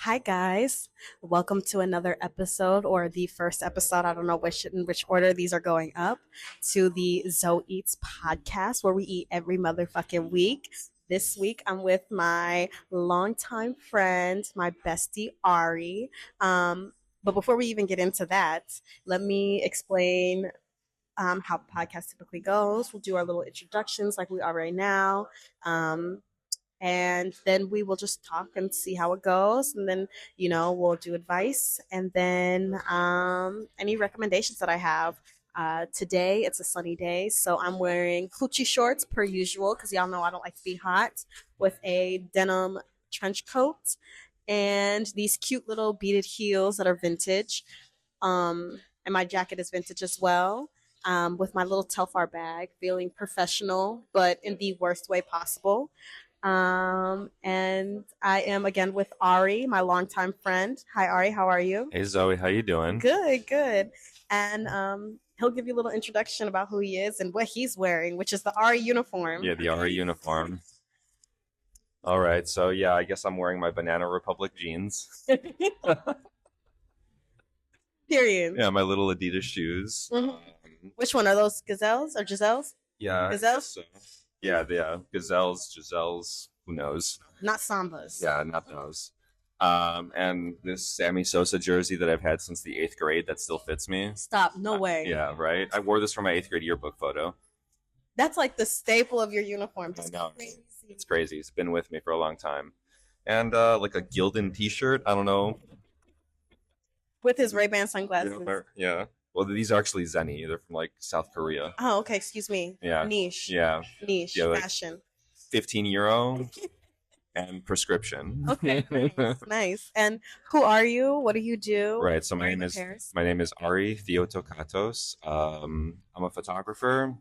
Hi guys, welcome to another episode or the first episode. I don't know in which order these are going up to the Zoeats Podcast where we eat every motherfucking week. This week I'm with my longtime friend, my bestie Ari. But before we even get into that, let me explain how the podcast typically goes. We'll do our little introductions like we are right now. Um, and then we will just talk and see how it goes, and then we'll do advice, and then any recommendations that I have. Today it's a sunny day, so I'm wearing coochie shorts per usual because y'all know I don't like to be hot, with a denim trench coat and these cute little beaded heels that are vintage, and my jacket is vintage as well, with my little Telfar bag, feeling professional but in the worst way possible. And I am again with Ari, my longtime friend. Hi, Ari. How are you? Hey Zoe, how you doing? Good, good. And he'll give you a little introduction about who he is and what he's wearing, which is the Ari uniform. Yeah, the Ari uniform. All right, so yeah, I guess I'm wearing my Banana Republic jeans. Period. Yeah, my little Adidas shoes. Mm-hmm. Which one are those? Gazelles or Giselles? Yeah, Gazelles. So, yeah, Gazelles, Giselles. Who knows? Not Sambas. Yeah, not those. And this Sammy Sosa jersey that I've had since the 8th grade that still fits me. Stop! No way. Yeah, right. I wore this for my 8th grade yearbook photo. That's like the staple of your uniform. I know. It's crazy. It's been with me for a long time. And like a Gildan T-shirt. I don't know. With his Ray-Ban sunglasses. Yeah. Well, these are actually Zenny. They're from like South Korea. Oh, okay. Excuse me. Yeah. Niche. Yeah. Niche. Yeah, like fashion. €15 and prescription. Okay. Nice. And who are you? What do you do? Right. So my name is Aris Theotokatos. I'm a photographer,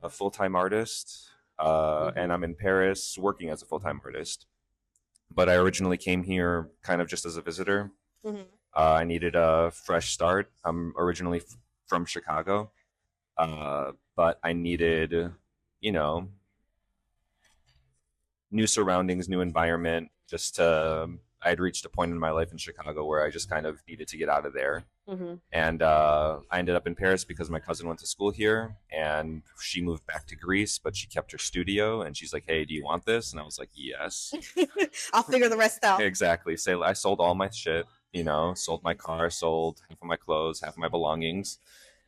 a full-time artist, and I'm in Paris working as a full-time artist. But I originally came here kind of just as a visitor. Mm-hmm. I needed a fresh start. I'm originally from Chicago, but I needed, new surroundings, new environment. I had reached a point in my life in Chicago where I just kind of needed to get out of there. Mm-hmm. And I ended up in Paris because my cousin went to school here, and she moved back to Greece, but she kept her studio, and she's like, "Hey, do you want this?" And I was like, "Yes." I'll figure the rest out. Exactly. I sold all my shit, sold my car, sold half of my clothes, half of my belongings,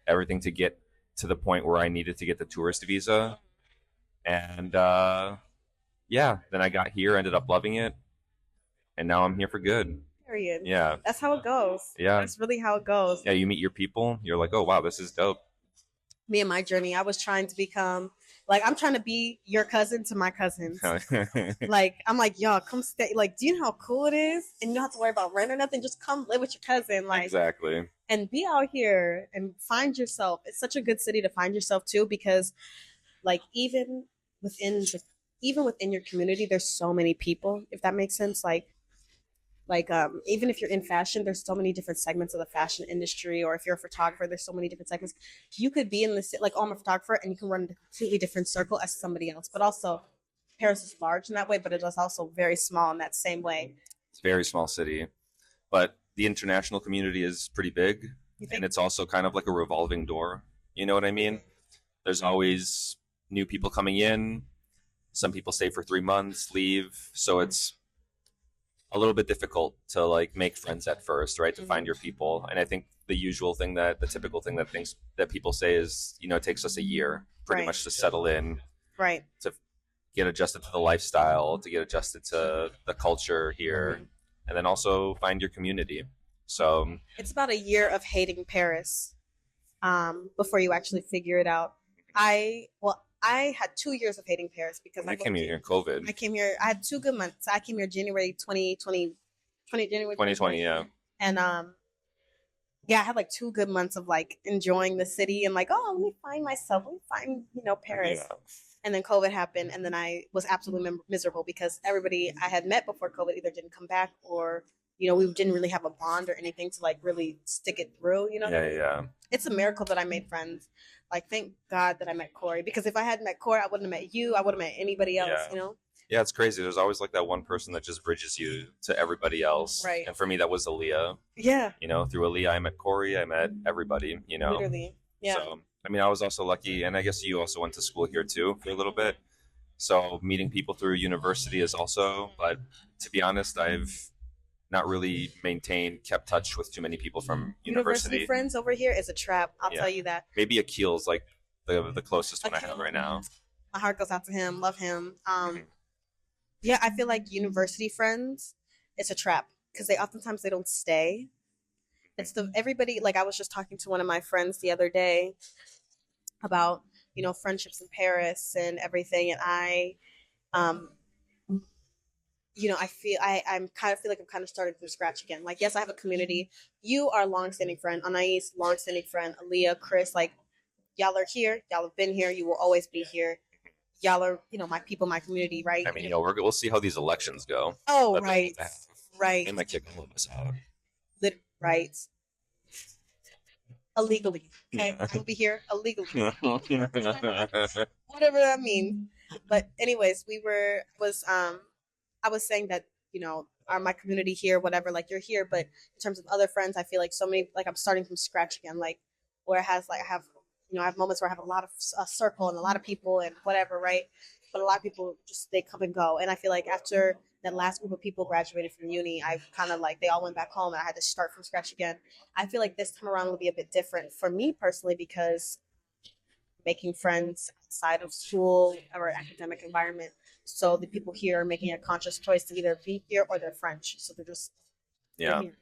everything to get to the point where I needed to get the tourist visa. And then I got here, ended up loving it, and now I'm here for good. Period. Yeah. That's how it goes. Yeah. That's really how it goes. Yeah, you meet your people, you're like, oh, wow, this is dope. Me and my journey, I was trying to become, I'm trying to be your cousin to my cousins. I'm like, y'all, come stay. Do you know how cool it is? And you don't have to worry about rent or nothing. Just come live with your cousin. Exactly. And be out here and find yourself. It's such a good city to find yourself, too, because, even within your community, there's so many people, if that makes sense. Even if you're in fashion, there's so many different segments of the fashion industry, or if you're a photographer, there's so many different segments. You could be in this, I'm a photographer, and you can run a completely different circle as somebody else. But also, Paris is large in that way, but it is also very small in that same way. It's a very small city, but the international community is pretty big, and it's also kind of like a revolving door. You know what I mean? There's always new people coming in. Some people stay for 3 months, leave. So it's a little bit difficult to make friends at first, right? To find your people. And I think the typical thing that people say is, it takes us a year pretty much to settle in, right? To get adjusted to the lifestyle, to get adjusted to the culture here, and then also find your community. So it's about a year of hating Paris, before you actually figure it out. I had 2 years of hating Paris because I came here in COVID. I had 2 good months. I came here January 2020. Yeah. And I had 2 good months of enjoying the city and let me find myself. Let me find, Paris. Yeah. And then COVID happened, and then I was absolutely miserable because everybody I had met before COVID either didn't come back, or we didn't really have a bond or anything to really stick it through. Yeah. It's a miracle that I made friends. Thank God that I met Corey, because if I hadn't met Corey, I wouldn't have met you. I wouldn't have met anybody else. Yeah, it's crazy. There's always like that one person that just bridges you to everybody else. Right. And for me, that was Aaliyah. Yeah. You know, through Aaliyah, I met Corey. I met everybody. You know. Literally. Yeah. So I mean, I was also lucky, and I guess you also went to school here too for a little bit. So meeting people through university is also. But to be honest, I've not really kept touch with too many people from university. Friends over here is a trap. I'll tell you that. Maybe Akil's like the closest one I have right now. My heart goes out to him. Love him. Yeah, I feel like university friends, it's a trap because they don't stay. It's everybody, like I was just talking to one of my friends the other day about, friendships in Paris and everything. And I feel I'm kind of starting from scratch again. Like, yes, I have a community. You are a long-standing friend. Anais, long-standing friend. Aaliyah, Chris, like, y'all are here. Y'all have been here. You will always be here. Y'all are, my people, my community, right? I mean, we'll see how these elections go. Oh, right. Right. They might kick all of us out. Right. Illegally. Okay? Yeah. I'll be here illegally. Whatever that means. But anyways, I was saying that, my community here, whatever, like you're here, but in terms of other friends, I feel like so many, like I'm starting from scratch again, like where it has, like I have moments where I have a lot of a circle and a lot of people and whatever, right? But a lot of people they come and go. And I feel like after that last group of people graduated from uni, I kind of like, they all went back home and I had to start from scratch again. I feel like this time around will be a bit different for me personally because making friends outside of school or academic environment. So the people here are making a conscious choice to either be here or they're French. So they're just here,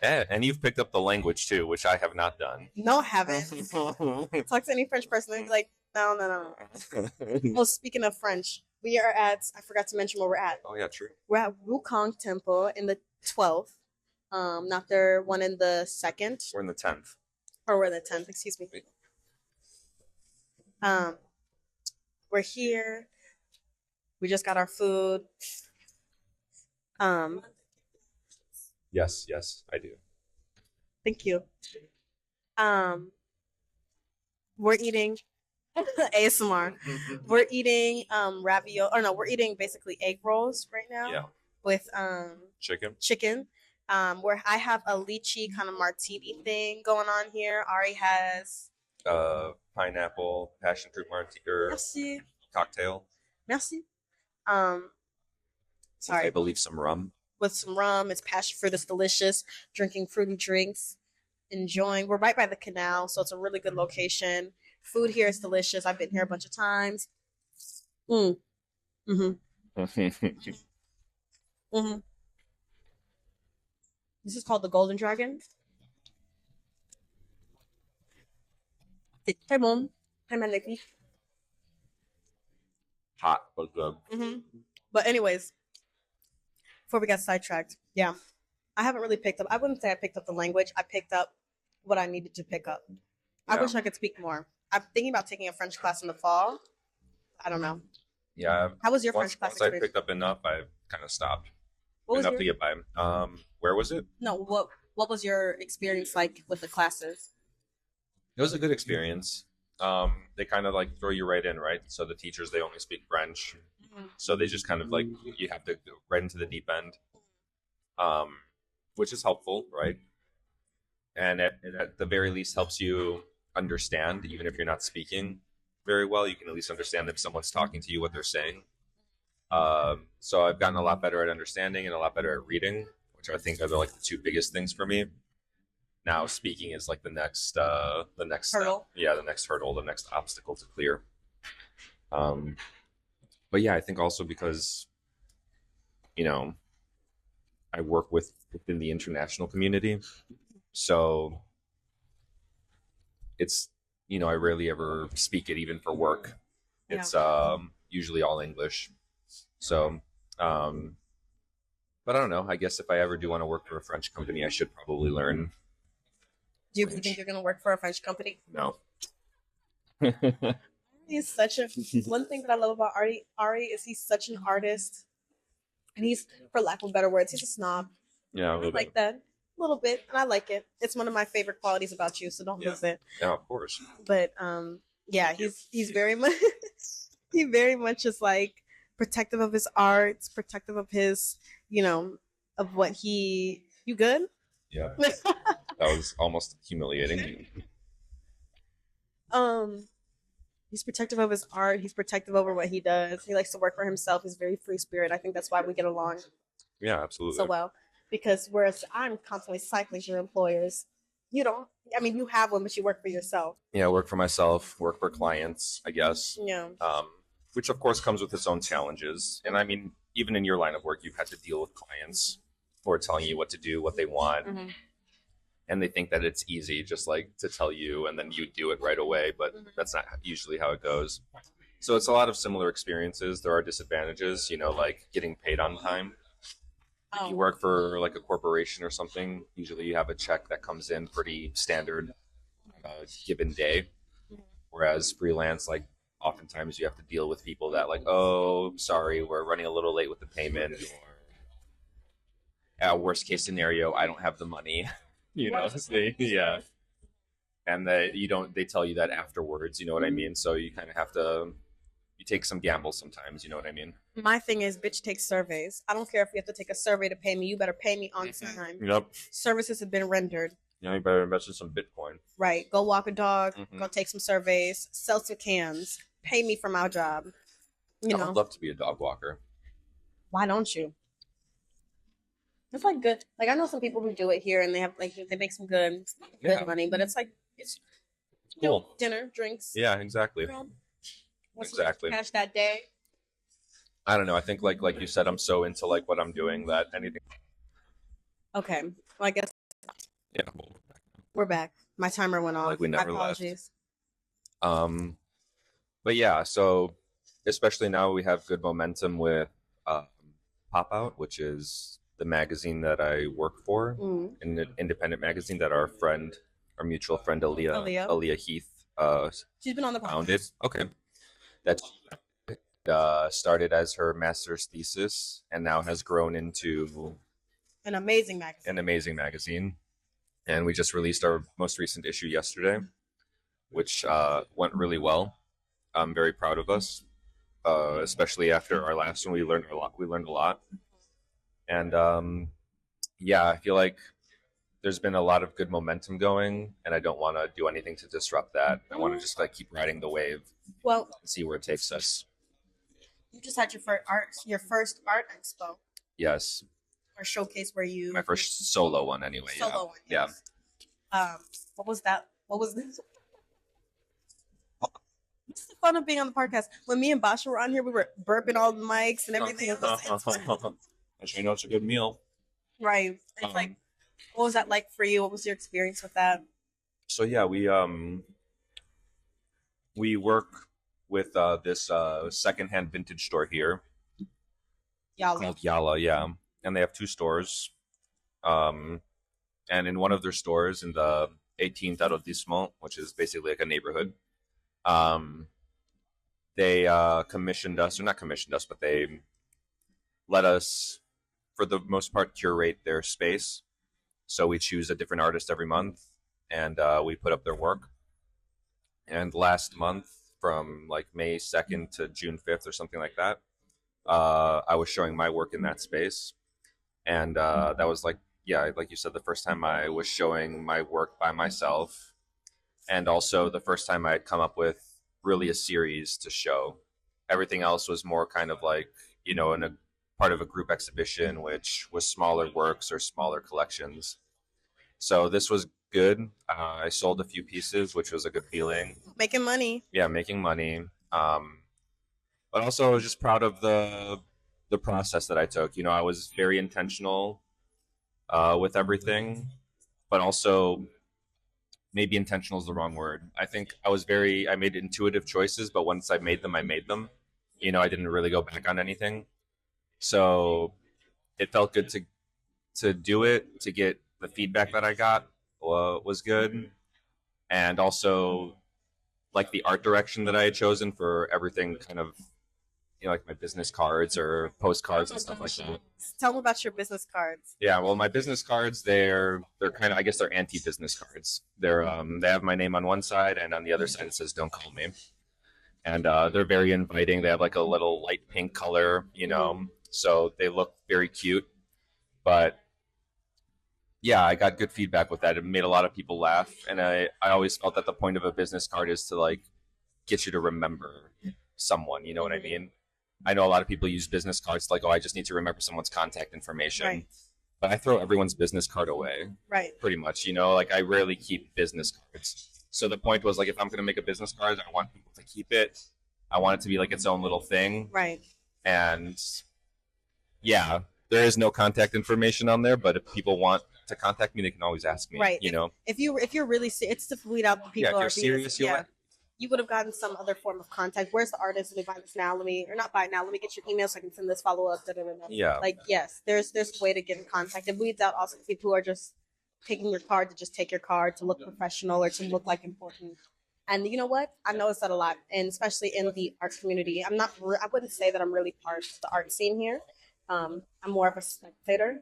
and you've picked up the language too, which I have not done. No, I haven't. Talk to any French person and be like, no. Well, speaking of French, we are at, I forgot to mention where we're at. Oh yeah, true. We're at Wukong Temple in the 12th. Not there one in the 2nd. We're in the 10th. Or we're in the 10th, excuse me. We're here. We just got our food. Yes, I do. Thank you. We're eating ASMR. We're eating ravioli. Or no, we're eating basically egg rolls right now. Yeah. With chicken. Where I have a lychee kind of martini thing going on here. Ari has pineapple passion fruit martini cocktail. Merci. I believe some rum. With some rum, it's passion fruit. It's delicious. Drinking fruity drinks, enjoying. We're right by the canal, so it's a really good location. Food here is delicious. I've been here a bunch of times. This is called the Golden Dragon. C'est très bon, très magnifique. Hot but good. But anyways, before we got sidetracked, yeah, I haven't really picked up. I wouldn't say I picked up the language. I picked up what I needed to pick up. Yeah. I wish I could speak more. I'm thinking about taking a French class in the fall. I don't know. Yeah. How was your French class experience? Once I picked up enough, I kind of stopped. Enough to get by. Where was it? No, what was your experience like with the classes? It was a good experience. They kind of like throw you right in, right? So the teachers, they only speak French. So they just kind of like, you have to go right into the deep end, which is helpful, right? And at the very least helps you understand, even if you're not speaking very well, you can at least understand if someone's talking to you, what they're saying. So I've gotten a lot better at understanding and a lot better at reading, which I think are the two biggest things for me. Now speaking is like the next hurdle. Step. Yeah, the next hurdle, the next obstacle to clear. But yeah, I think also because, I work within the international community, so it's, I rarely ever speak it even for work. It's usually all English. So, but I don't know. I guess if I ever do want to work for a French company, I should probably learn. Do you think you're going to work for a French company? No. He's such a, one thing that I love about Ari is he's such an artist. And he's, for lack of better words, he's a snob. Yeah, I like that. A little bit. And I like it. It's one of my favorite qualities about you, so don't lose it. Yeah, of course. But, yeah, he's very much, he very much is like, protective of his arts, protective of his, of what he. You good? Yeah. That was almost humiliating. He's protective of his art. He's protective over what he does. He likes to work for himself. He's very free spirit. I think that's why we get along. Yeah, absolutely. So well, because whereas I'm constantly cycling your employers, you don't. I mean, you have one, but you work for yourself. Yeah, work for myself, work for clients, I guess. Yeah. Which of course comes with its own challenges. And I mean, even in your line of work, you've had to deal with clients who are telling you what to do, what they want. Mm-hmm. And they think that it's easy just like to tell you and then you do it right away, but that's not usually how it goes. So it's a lot of similar experiences. There are disadvantages, like getting paid on time. If you work for like a corporation or something, usually you have a check that comes in pretty standard given day. Whereas freelance, like oftentimes you have to deal with people that like, oh, sorry, we're running a little late with the payment. Or worst case scenario, I don't have the money. Yeah. And they tell you that afterwards, you know what I mean? So you kind of have to, you take some gambles sometimes, you know what I mean? My thing is, bitch, take surveys. I don't care if you have to take a survey to pay me. You better pay me on time. Yep. Services have been rendered. Yeah, you better invest in some Bitcoin. Right. Go walk a dog. Go take some surveys. Sell some cans. Pay me for my job. I would love to be a dog walker. Why don't you? It's like good. Like I know some people who do it here, and they have like they make some good money. But it's like it's cool. Dinner, drinks. Yeah, exactly. Exactly. Cash that day. I don't know. I think like you said, I'm so into like what I'm doing that anything. Okay. Well, I guess. Yeah. We're back. My timer went off. Like we never left. But yeah, so especially now we have good momentum with POPOUT, which is the magazine that I work for, an independent magazine that our mutual friend Aaliyah Heath she's been on the podcast. Founded. Okay. That started as her master's thesis and now has grown into an amazing magazine. And we just released our most recent issue yesterday, which went really well. I'm very proud of us, especially after our last one. We learned a lot. And I feel like there's been a lot of good momentum going, and I don't want to do anything to disrupt that. I want to just like keep riding the wave. Well, and see where it takes us. You just had your first art expo. Yes. Or showcase where you. My first solo one, anyway. Solo one. Yes. Yeah. What was that? What was this? It's the fun of being on the podcast. When me and Basha were on here, we were burping all the mics and everything. As you know, it's a good meal. Right. It's like, what was that like for you? What was your experience with that? So yeah, we work with this secondhand vintage store here. Called Yala, yeah. And they have 2 stores. And in one of their stores in the 18th arrondissement, which is basically like a neighborhood, they commissioned us, or not commissioned us, but they let us, for the most part, curate their space. So we choose a different artist every month, and we put up their work. And last month, from like May 2nd to June 5th or something like that, I was showing my work in that space. And that was like you said, the first time I was showing my work by myself. And also the first time I had come up with really a series to show. Everything else was more kind of like, in a part of a group exhibition, which was smaller works or smaller collections. So this was good. I sold a few pieces, which was a good feeling. Making money. Yeah, making money. But also I was just proud of the process that I took. I was very intentional with everything, but also maybe intentional is the wrong word. I think I made intuitive choices, but once I made them, I made them. I didn't really go back on anything. So it felt good to do it, to get the feedback that I got was good. And also like the art direction that I had chosen for everything, kind of, like my business cards or postcards and stuff like that. Tell me about your business cards. Yeah, well, my business cards, they're kind of, I guess they're anti-business cards. They have my name on one side, and on the other side it says "Don't call me," and they're very inviting. They have like a little light pink color, so they look very cute. But yeah, I got good feedback with that. It made a lot of people laugh, and I always felt that the point of a business card is to like get you to remember someone. You know what I mean? I know a lot of people use business cards like, oh, I just need to remember someone's contact information. Right. But I throw everyone's business card away. Right. Pretty much, like I rarely keep business cards. So the point was like, if I'm going to make a business card, I want people to keep it. I want it to be like its own little thing. Right. And yeah, there is no contact information on there, but if people want to contact me, they can always ask me. Right. If you're really, it's to weed out the people. Yeah, if you're serious, you would have gotten some other form of contact. Where's the artist? Let me buy this now. Let me get your email so I can send this follow up. Yeah. Like, yes, there's a way to get in contact. It weeds out also people who are just taking your card to just take your card to look professional or to look like important. And you know what? I noticed that a lot, and especially in the art community. I wouldn't say that I'm really part of the art scene here. I'm more of a spectator.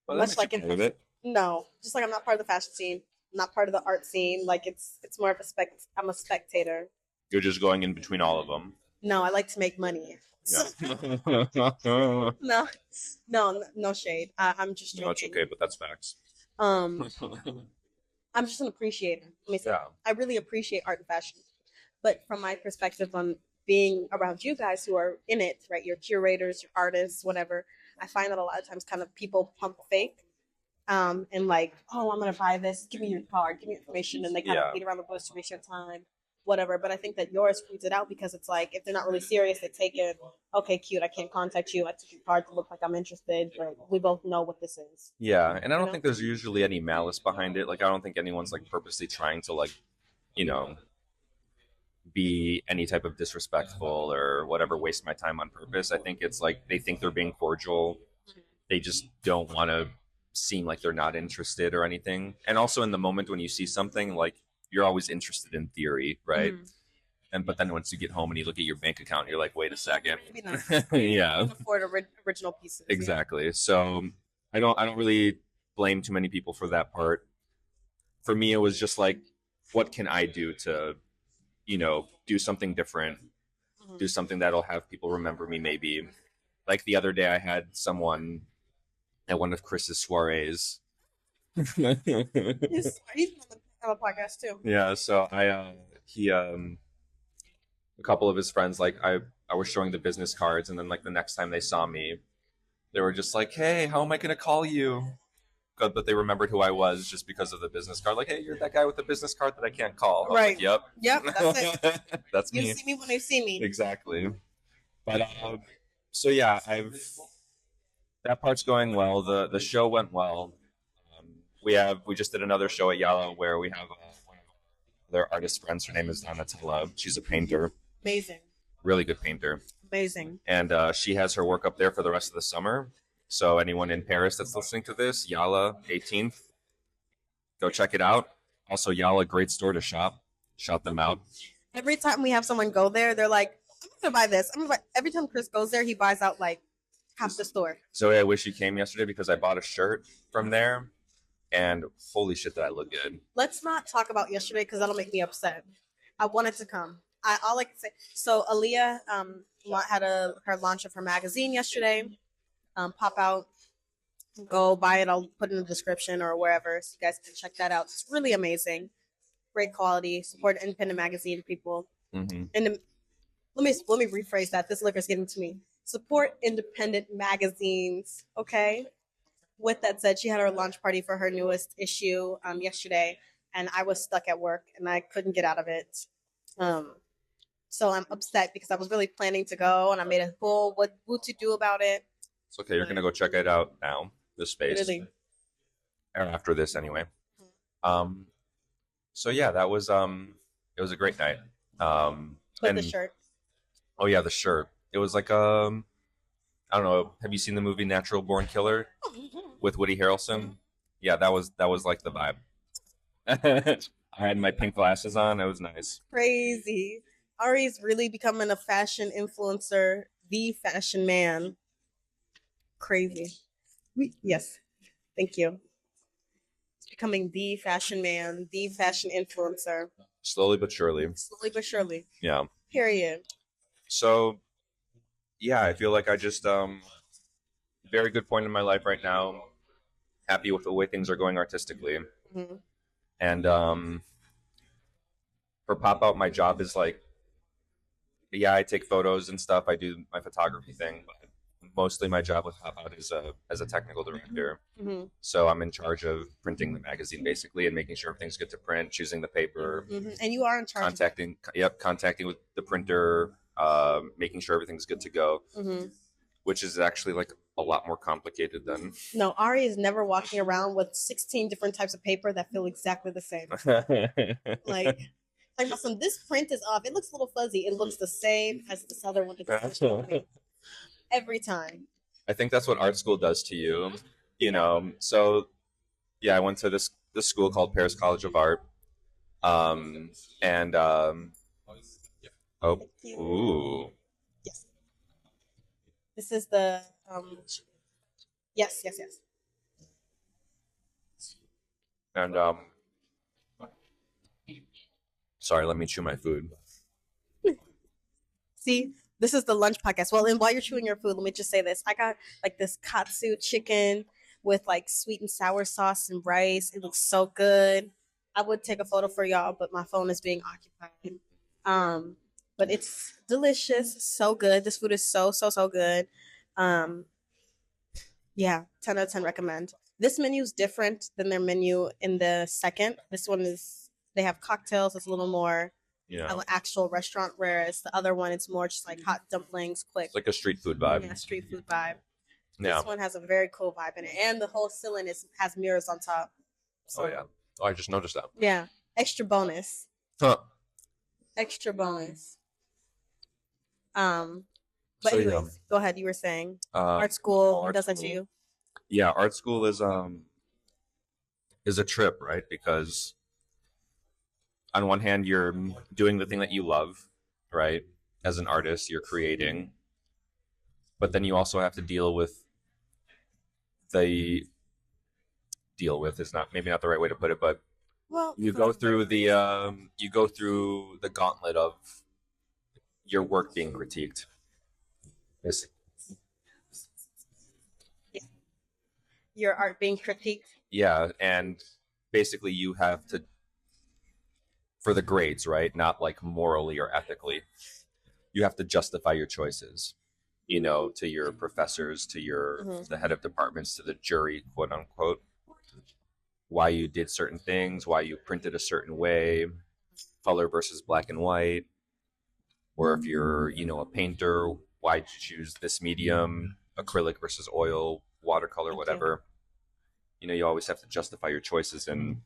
Well, much like in no, just like I'm not part of the fashion scene. I'm not part of the art scene. Like it's more of I'm a spectator. You're just going in between all of them. No, I like to make money. Yeah. no shade. I'm just joking. No, it's okay, but that's facts. I'm just an appreciator. I really appreciate art and fashion. But from my perspective on being around you guys who are in it, right? You're curators, you're artists, whatever. I find that a lot of times kind of people pump fake. And like, oh, I'm going to buy this. Give me your card. Give me information. And they kind of beat around the bush to waste your time, whatever. But I think that yours frees it out because it's like, if they're not really serious, they take it. Okay, cute. I can't contact you. I took your card to look like I'm interested. But we both know what this is. Yeah. And I don't think there's usually any malice behind it. Like, I don't think anyone's like purposely trying to like, be any type of disrespectful or whatever, waste my time on purpose. I think it's like, they think they're being cordial. They just don't want to seem like they're not interested or anything. And also in the moment when you see something, like you're always interested in theory, right? But then once you get home and you look at your bank account, you're like, wait a second. Yeah. You can afford original pieces. Exactly. Yeah. So I don't really blame too many people for that part. For me, it was just like, what can I do to, do something different, do something that'll have people remember me maybe. Like the other day I had someone at one of Chris's soirees. He's on the podcast too. Yeah, so a couple of his friends, like I was showing the business cards, and then like the next time they saw me, they were just like, "Hey, how am I gonna call you?" But they remembered who I was just because of the business card. Like, "Hey, you're that guy with the business card that I can't call." Right. Like, yep. That's it. That's me. You see me when you see me. Exactly. But so yeah, that part's going well. The show went well. We just did another show at Yala where we have one of their artist friends. Her name is Donatella. She's a painter. Amazing. Really good painter. Amazing. And she has her work up there for the rest of the summer. So anyone in Paris that's listening to this, Yala 18th, go check it out. Also, Yala, great store to shop. Shout them out. Every time we have someone go there, they're like, I'm going to buy this. Every time Chris goes there, he buys out like half the store. Zoe, I wish you came yesterday because I bought a shirt from there. And holy shit, that I look good. Let's not talk about yesterday because that'll make me upset. I wanted to come. All I can say. So Aaliyah had her launch of her magazine yesterday. Pop out, go buy it. I'll put it in the description or wherever, so you guys can check that out. It's really amazing, great quality. Support independent magazine, people. Mm-hmm. And let me rephrase that. This liquor's getting to me. Support independent magazines. Okay. With that said, she had her launch party for her newest issue yesterday, and I was stuck at work and I couldn't get out of it. So I'm upset because I was really planning to go, and I made a whole what to do about it. It's okay. You're gonna go check it out now. This space. Really? Or after this, anyway. So yeah, that was it was a great night. With the shirt. Oh yeah, the shirt. It was like I don't know. Have you seen the movie Natural Born Killer with Woody Harrelson? Yeah, that was like the vibe. I had my pink glasses on. It was nice. Crazy. Ari's really becoming a fashion influencer, the fashion man. Crazy. Yes. Thank you. He's becoming the fashion man, the fashion influencer. Slowly but surely. Slowly but surely. Yeah. Period. So, yeah, I feel like I just very good point in my life right now. Happy with the way things are going artistically, and for Pop Out, my job is like, yeah, I take photos and stuff. I do my photography thing, but mostly my job with Pop Out is as a technical director. So I'm in charge of printing the magazine basically and making sure everything's good to print, choosing the paper, and you are in charge. Contacting with the printer, making sure everything's good to go, which is actually like a lot more complicated than. No, Ari is never walking around with 16 different types of paper that feel exactly the same. like awesome. This print is off. It looks a little fuzzy. It looks the same as this other one. Every time. I think that's what art school does to you, you know. So, yeah, I went to this school called Paris College of Art, ooh. Yes. This is the yes. And sorry, let me chew my food. See, this is the lunch podcast. Well, and while you're chewing your food, let me just say this. I got like this katsu chicken with like sweet and sour sauce and rice. It looks so good. I would take a photo for y'all, but my phone is being occupied. But it's delicious, so good. This food is so good. Yeah, 10 out of 10 recommend. This menu is different than their menu in the second. This one they have cocktails. It's a little more an actual restaurant, whereas the other one, it's more just like hot dumplings, quick. It's like a street food vibe. Yeah, street food vibe. Yeah. This one has a very cool vibe in it, and the whole ceiling has mirrors on top. So, oh, I just noticed that. Yeah, extra bonus. Huh. Extra bonus. But anyways, go ahead. You were saying art school. What does that to you? Yeah, art school is a trip, right? Because on one hand, you're doing the thing that you love, right? As an artist, you're creating, but then you also have to deal with is maybe not the right way to put it, but you go through the gauntlet of your work being critiqued. Your art being critiqued. Yeah, and basically you have to, for the grades, right? Not like morally or ethically. You have to justify your choices, to your professors, to the head of departments, to the jury, quote unquote, why you did certain things, why you printed a certain way, color versus black and white, or if you're, a painter, why'd you choose this medium, acrylic versus oil, watercolor, whatever. You always have to justify your choices and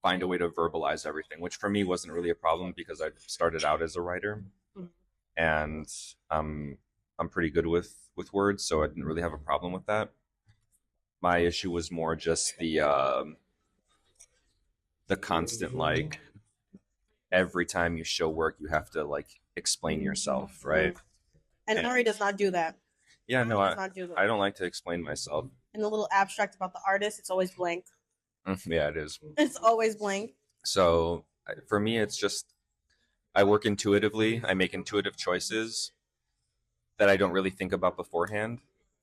find a way to verbalize everything, which for me wasn't really a problem because I started out as a writer, and I'm pretty good with words, so I didn't really have a problem with that. My issue was more just the constant, like, every time you show work, you have to like explain yourself, right? And Ari does not do that. Yeah, no, I don't like to explain myself. And a little abstract about the artist, it's always blank. Yeah, it is. It's always blank. So for me, it's just I work intuitively. I make intuitive choices that I don't really think about beforehand.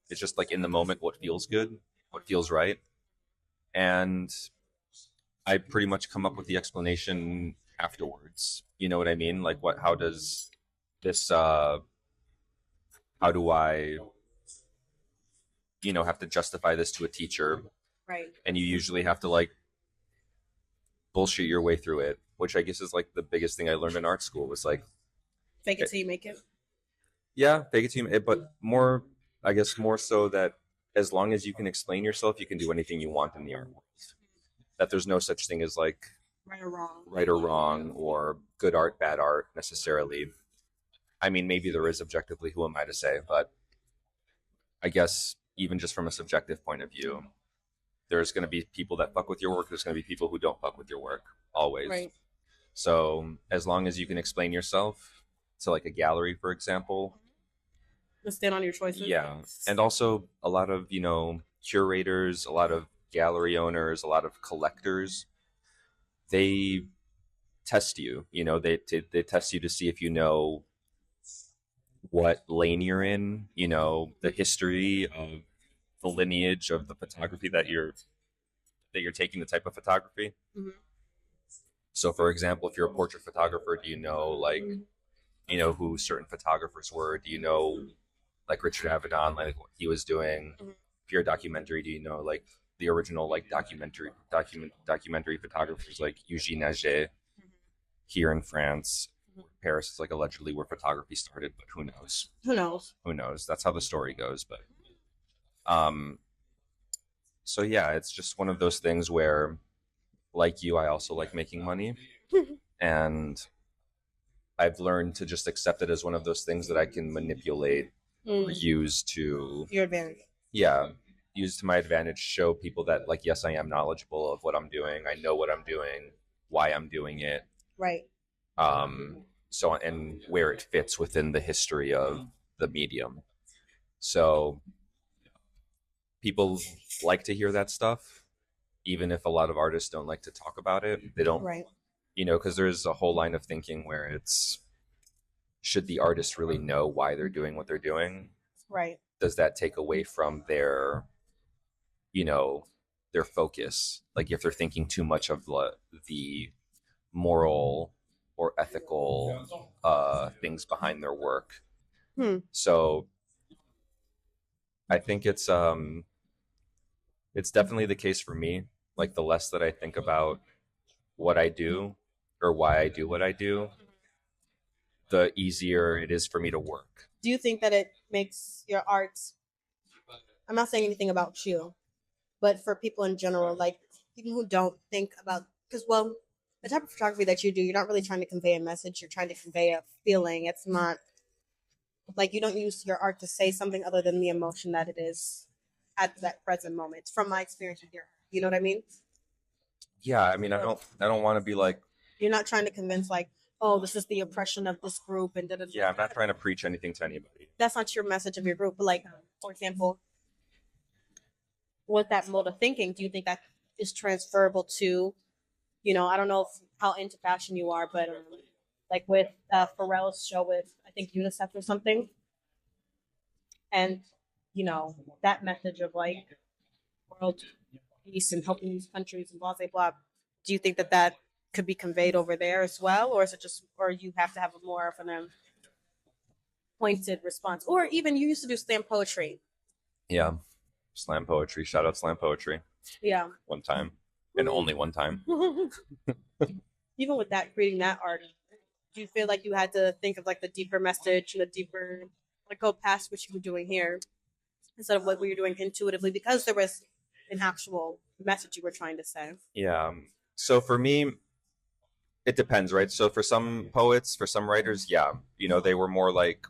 It's just like in the moment, what feels good, what feels right, and I pretty much come up with the explanation afterwards. You know what I mean? Like, how does this? How do I? Have to justify this to a teacher. Right. And you usually have to like bullshit your way through it, which I guess is like the biggest thing I learned in art school was like fake it till you make it. Yeah, fake it till you make it, but more so that as long as you can explain yourself, you can do anything you want in the art world. That there's no such thing as like right or wrong or good art, bad art necessarily. I mean, maybe there is objectively, who am I to say, but I guess even just from a subjective point of view, there's going to be people that fuck with your work. There's going to be people who don't fuck with your work, always. Right. So as long as you can explain yourself to like a gallery, for example. Just stand on your choices. Yeah. And also a lot of, curators, a lot of gallery owners, a lot of collectors, they test you. They test you to see if you know what lane you're in, the history of the lineage of the photography that you're taking, the type of photography. Mm-hmm. So for example, if you're a portrait photographer, do you know who certain photographers were? Do you know like Richard Avedon, like what he was doing? Mm-hmm. If you're a documentary, do you know like the original like documentary photographers like Eugene Auger here in France? Paris is like allegedly where photography started, but who knows? Who knows? That's how the story goes. But so yeah, it's just one of those things where, like you, I also like making money, and I've learned to just accept it as one of those things that I can manipulate, use to your advantage. Yeah, use to my advantage. Show people that like, yes, I am knowledgeable of what I'm doing. I know what I'm doing, why I'm doing it. Right. So, and where it fits within the history of the medium. So people like to hear that stuff, even if a lot of artists don't like to talk about it. They don't, right. Because there's a whole line of thinking where it's, should the artist really know why they're doing what they're doing? Right. Does that take away from their, their focus? Like if they're thinking too much of the moral or ethical things behind their work. So I think it's definitely the case for me. Like the less that I think about what I do or why I do what I do, the easier it is for me to work. Do you think that it makes your art, I'm not saying anything about you, but for people in general, like people who don't think about, because the type of photography that you do, you're not really trying to convey a message. You're trying to convey a feeling. It's not like you don't use your art to say something other than the emotion that it is at that present moment. From my experience with your art, you know what I mean? Yeah, I mean, I don't want to be like, you're not trying to convince like, oh, this is the oppression of this group and da-da-da. Yeah, I'm not trying to preach anything to anybody. That's not your message of your group. But like, for example, with that mode of thinking, do you think that is transferable to, I don't know how into fashion you are, but like with Pharrell's show with, I think, UNICEF or something. And, that message of like world peace and helping these countries and blah, blah, blah. Do you think that could be conveyed over there as well? Or is it just, or you have to have a more of an pointed response? Or even you used to do slam poetry. Yeah. Slam poetry. Shout out slam poetry. Yeah. One time. And only one time. Even with that, creating that art, do you feel like you had to think of like the deeper message and the deeper, like go past what you were doing here instead of what we were doing intuitively because there was an actual message you were trying to say? Yeah. So for me, it depends, right? So for some poets, for some writers, yeah, they were more like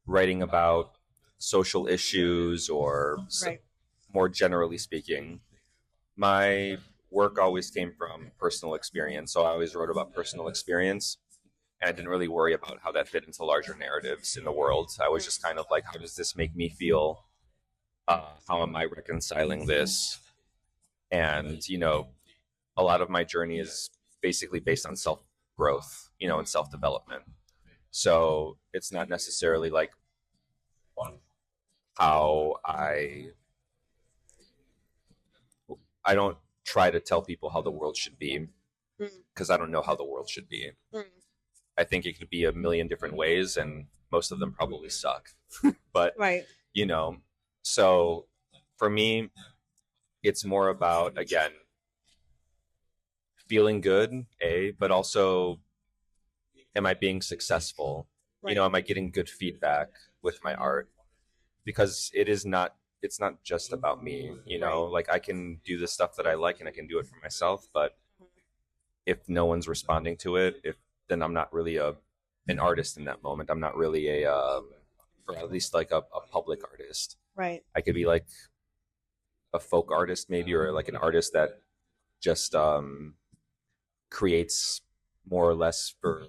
writing about social issues or right. More generally speaking. My work always came from personal experience. So I always wrote about personal experience. And I didn't really worry about how that fit into larger narratives in the world. I was just kind of like, how does this make me feel? How am I reconciling this? And, a lot of my journey is basically based on self-growth, and self-development. So it's not necessarily like how I don't try to tell people how the world should be because I don't know how the world should be. I think it could be a million different ways and most of them probably suck. But, right. So for me, it's more about, again, feeling good, but also, am I being successful? Right. Am I getting good feedback with my art? Because it's not just about me, right. Like I can do the stuff that I like and I can do it for myself. But if no one's responding to it, then I'm not really an artist in that moment. I'm not really or at least like a public artist. Right. I could be like a folk artist maybe, or like an artist that just creates more or less for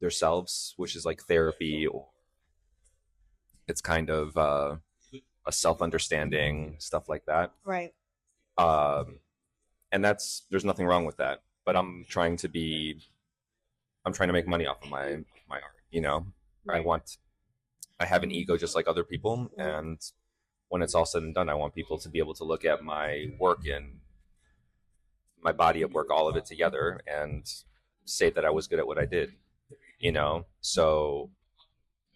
themselves, which is like therapy, or it's kind of a self-understanding, stuff like that. Right. And there's nothing wrong with that. but I'm trying to make money off of my art, you know. Right. I have an ego just like other people, and when it's all said and done, I want people to be able to look at my work and my body of work, all of it together, and say that I was good at what I did, you know. So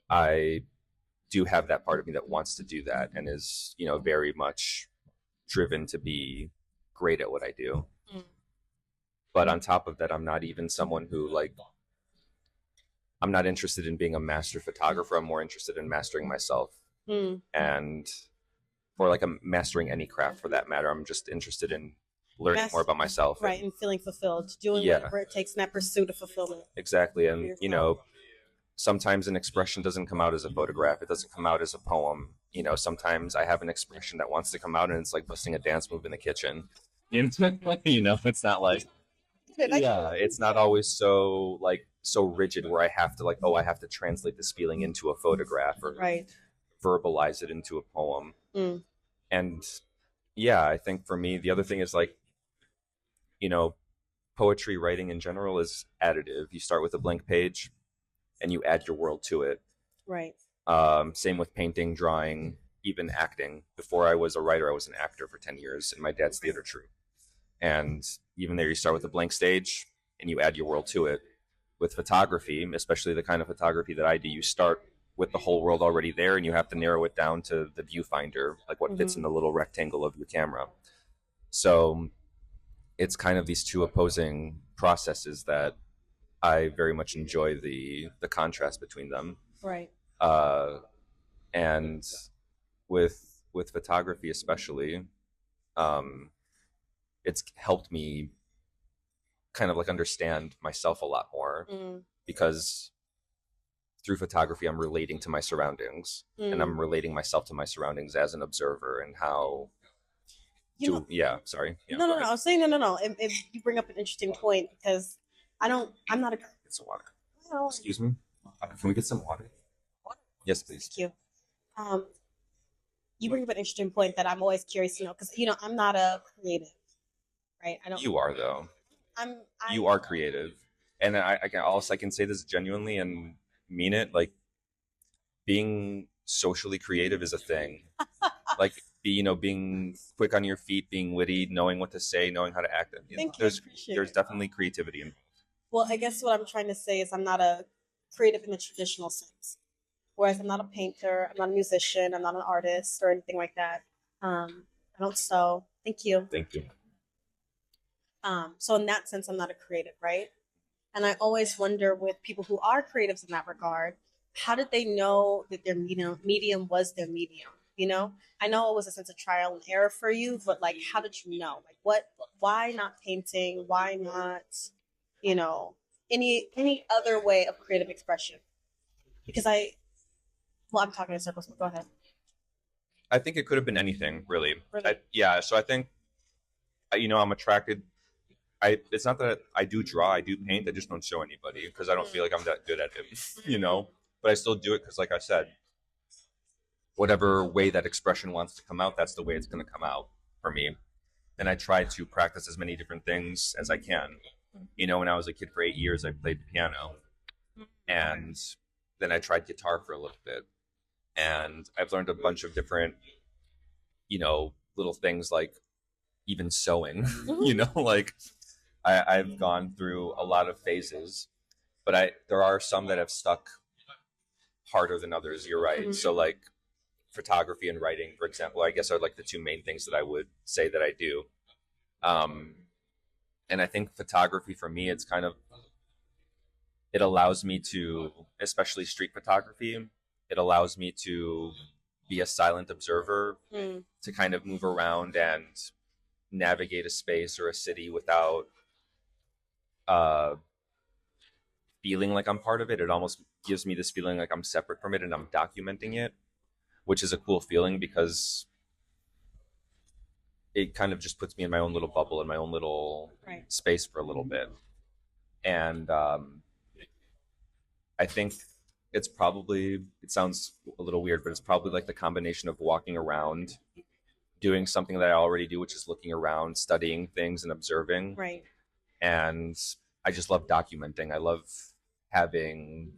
I do have that part of me that wants to do that and is, you know, very much driven to be great at what I do. But on top of that, I'm not even someone who, like, I'm not interested in being a master photographer. I'm more interested in mastering myself. And or like I'm mastering any craft for that matter. I'm just interested in learning more about myself. Right, and feeling fulfilled, doing whatever it takes in that pursuit of fulfillment. Exactly. And, you know, sometimes an expression doesn't come out as a photograph. It doesn't come out as a poem. You know, sometimes I have an expression that wants to come out and it's like busting a dance move in the kitchen. You know, it's not like, it's not always so rigid where I have to I have to translate this feeling into a photograph or verbalize it into a poem. And yeah, I think for me, the other thing is, like, you know, poetry writing in general is additive. You start with a blank page and you add your world to it. Right. Same with painting, drawing, even acting. Before I was a writer, I was an actor for 10 years in my dad's theater troupe. And even there, you start with a blank stage and you add your world to it. With photography, especially the kind of photography that I do, you start with the whole world already there and you have to narrow it down to the viewfinder, like what fits in the little rectangle of your camera. So it's kind of these two opposing processes that I very much enjoy the contrast between them. Right. And with photography especially, it's helped me kind of like understand myself a lot more because through photography I'm relating to my surroundings and I'm relating myself to my surroundings as an observer and how no, I was saying no. If you bring up an interesting point, because I'm not a... Get some water. No. Excuse me? Can we get some water? Yes, please. Thank you. You bring up an interesting point that I'm always curious to know, because, you know, I'm not a creative, right? You are, though. You are creative. And I can say this genuinely and mean it. Like, being socially creative is a thing. Like, being quick on your feet, being witty, knowing what to say, knowing how to act. There's definitely creativity involved. Well, I guess what I'm trying to say is I'm not a creative in the traditional sense. Whereas I'm not a painter, I'm not a musician, I'm not an artist or anything like that. I don't sew. Thank you. Thank you. So in that sense, I'm not a creative, right? And I always wonder with people who are creatives in that regard, how did they know that their medium was their medium? You know, I know it was a sense of trial and error for you, but like, how did you know? Like, why not painting? Why not, you know, any other way of creative expression? Because I'm talking in circles, but go ahead. I think it could have been anything, really. Really? So I think, you know, I'm attracted. It's not that I do draw, I do paint, I just don't show anybody because I don't feel like I'm that good at it, you know? But I still do it because, like I said, whatever way that expression wants to come out, that's the way it's going to come out for me. And I try to practice as many different things as I can. You know, when I was a kid for 8 years, I played piano. And then I tried guitar for a little bit. And I've learned a bunch of different, you know, little things like even sewing, you know, like I've gone through a lot of phases, but there are some that have stuck harder than others. You're right. So like photography and writing, for example, I guess are like the two main things that I would say that I do. And I think photography for me, it allows me to, especially street photography, it allows me to be a silent observer, to kind of move around and navigate a space or a city without feeling like I'm part of it. It almost gives me this feeling like I'm separate from it and I'm documenting it, which is a cool feeling because it kind of just puts me in my own little bubble, in my own little space for a little bit. And I think it sounds a little weird, but it's probably like the combination of walking around, doing something that I already do, which is looking around, studying things and observing. Right. and I just love documenting. I love having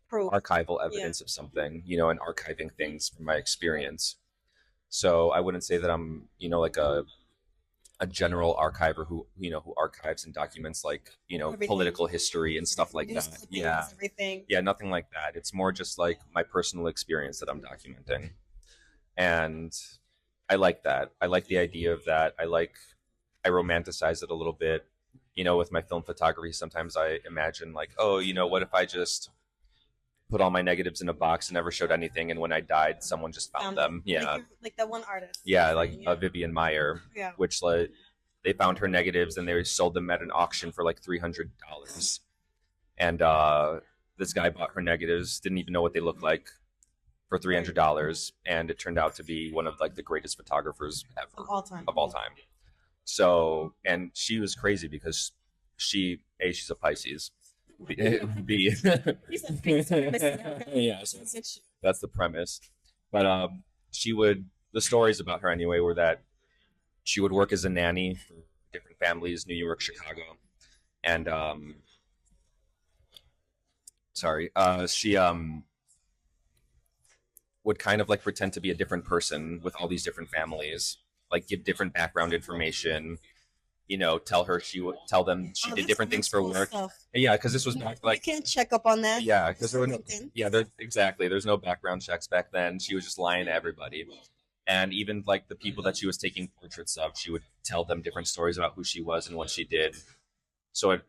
Proof. archival evidence of something, and archiving things from my experience. So I wouldn't say that I'm, like a general archiver who archives and documents like, Everything. Political history and stuff like that. Yeah. Everything. Yeah, nothing like that. It's more just like my personal experience that I'm documenting. And I like that. I like the idea of that. I romanticize it a little bit. With my film photography, sometimes I imagine like, oh, what if I just put all my negatives in a box and never showed anything, and when I died, someone just found them. Yeah, like that one artist. Yeah, like Vivian Meyer. Yeah. Which they found her negatives and they sold them at an auction for like $300, and this guy bought her negatives, didn't even know what they looked like, for $300, and it turned out to be one of like the greatest photographers ever of all time. So, and she was crazy because she's a Pisces. B. Yeah, so that's the premise. But the stories about her anyway were that she would work as a nanny for different families, New York, Chicago, and she would kind of like pretend to be a different person with all these different families, like give different background information. Tell them she did different things for work. Stuff. Yeah, because this was back like you can't check up on that. Yeah, because there were exactly. There's no background checks back then. She was just lying to everybody, and even like the people that she was taking portraits of, she would tell them different stories about who she was and what she did. So it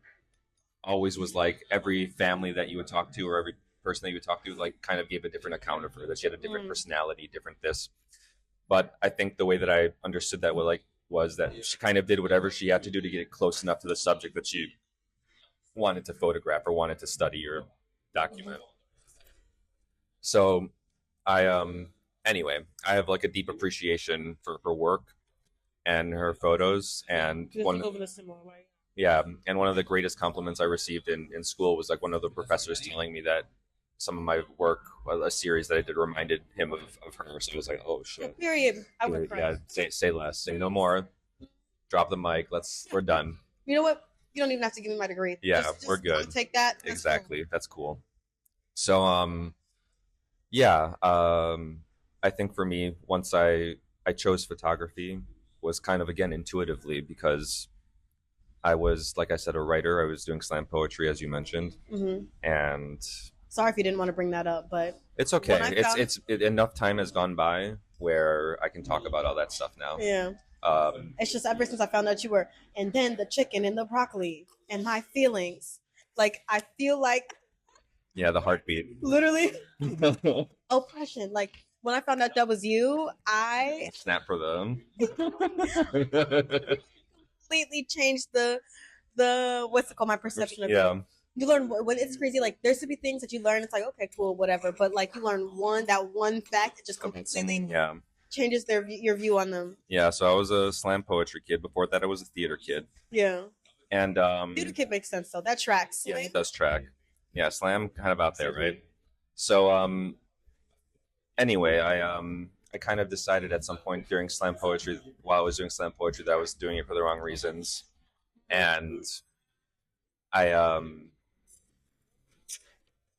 always was like every family that you would talk to or every person that you would talk to like kind of gave a different account of her, that she had a different personality, different this. But I think the way that I understood that was that she kind of did whatever she had to do to get close enough to the subject that she wanted to photograph or wanted to study or document. So I have like a deep appreciation for her work and her photos, and one of the greatest compliments I received in school was like one of the professors telling me that some of my work, a series that I did, reminded him of her. So it was like, oh shit. Period. I would cry. Yeah, say less, say no more. Drop the mic. we're done. You know what? You don't even have to give me my degree. Yeah, we're good. Take that. Exactly. That's cool. So, I think for me, once I chose photography was kind of, again, intuitively, because I was, like I said, a writer. I was doing slam poetry, as you mentioned. Mm-hmm. And sorry if you didn't want to bring that up, but it's okay. Enough time has gone by where I can talk about all that stuff now. Yeah. It's just ever since I found out you were, and then the chicken and the broccoli and my feelings. Like, I feel like. Yeah, the heartbeat. Literally. Oppression. Like, when I found out that was you, I. Snap for them. Completely changed the what's it called, my perception of it. You learn when it's crazy. Like, there's to be things that you learn. It's like, okay, cool, whatever. But like, you learn that one fact that just completely changes your view on them. Yeah. So I was a slam poetry kid. Before that, I was a theater kid. Yeah. And theater kid makes sense though. That tracks. Yeah, it does track. Yeah, slam kind of out there, right? So anyway, I kind of decided at some point during slam poetry, while I was doing slam poetry, that I was doing it for the wrong reasons, and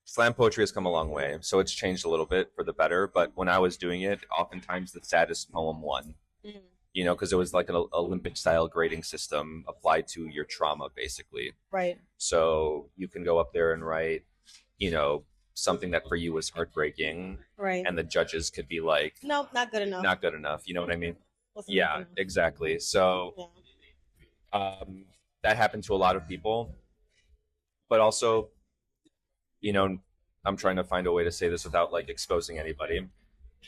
slam poetry has come a long way, so it's changed a little bit for the better. But when I was doing it, oftentimes the saddest poem won. Because it was like an Olympic-style grading system applied to your trauma, basically. Right. So you can go up there and write, something that for you was heartbreaking. Right. And the judges could be like, no, not good enough. Not good enough. You know what I mean? Yeah, exactly. So that happened to a lot of people. But also, I'm trying to find a way to say this without like exposing anybody.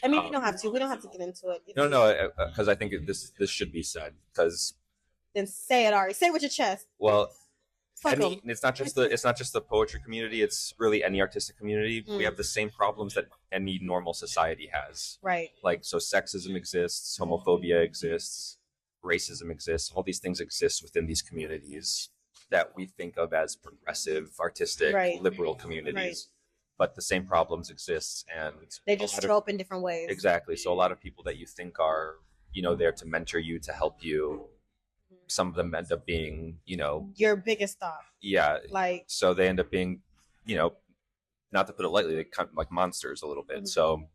I mean, you don't have to. We don't have to get into it. No, because I think this should be said. Because then say it, Ari. Say it with your chest. Well, it's not just the poetry community. It's really any artistic community. We have the same problems that any normal society has. Right. Like, so sexism exists, homophobia exists, racism exists. All these things exist within these communities that we think of as progressive, artistic, liberal communities. Right. But the same problems exist, and they just show up in different ways. Exactly. So a lot of people that you think are, there to mentor you, to help you, some of them end up being, your biggest stop. Yeah. Like, so they end up being, not to put it lightly, they kind of like monsters a little bit. Mm-hmm. So,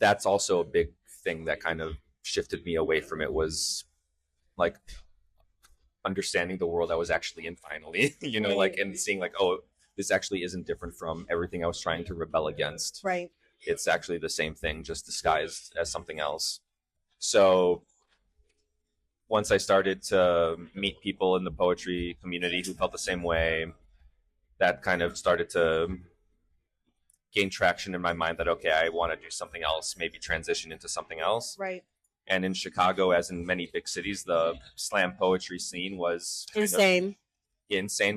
that's also a big thing that kind of shifted me away from it, was like understanding the world I was actually in finally, Right. like, and seeing like, oh, this actually isn't different from everything I was trying to rebel against. right. It's actually the same thing, just disguised as something else. So once I started to meet people in the poetry community who felt the same way, that kind of started to gain traction in my mind that, okay, I want to do something else, maybe transition into something else. Right. And in Chicago, as in many big cities, the slam poetry scene was insane,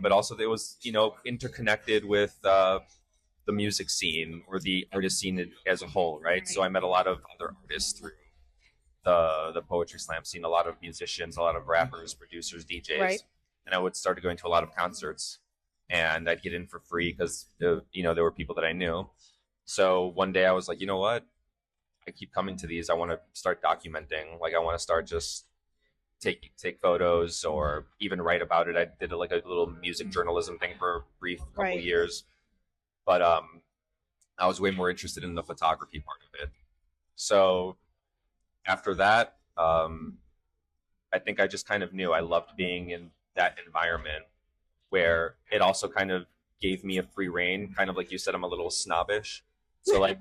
but also it was, interconnected with the music scene or the artist scene as a whole, right? So I met a lot of other artists through the poetry slam scene, a lot of musicians, a lot of rappers, producers, DJs. Right. And I would start going to a lot of concerts, and I'd get in for free because, there were people that I knew. So one day I was like, you know what? I keep coming to these. I want to start documenting. Like, I want to start just take photos or even write about it. I did like a little music journalism thing for a brief couple Right. years, but I was way more interested in the photography part of it. So after that, I think I just kind of knew I loved being in that environment where it also kind of gave me a free reign. Kind of like you said, I'm a little snobbish. So like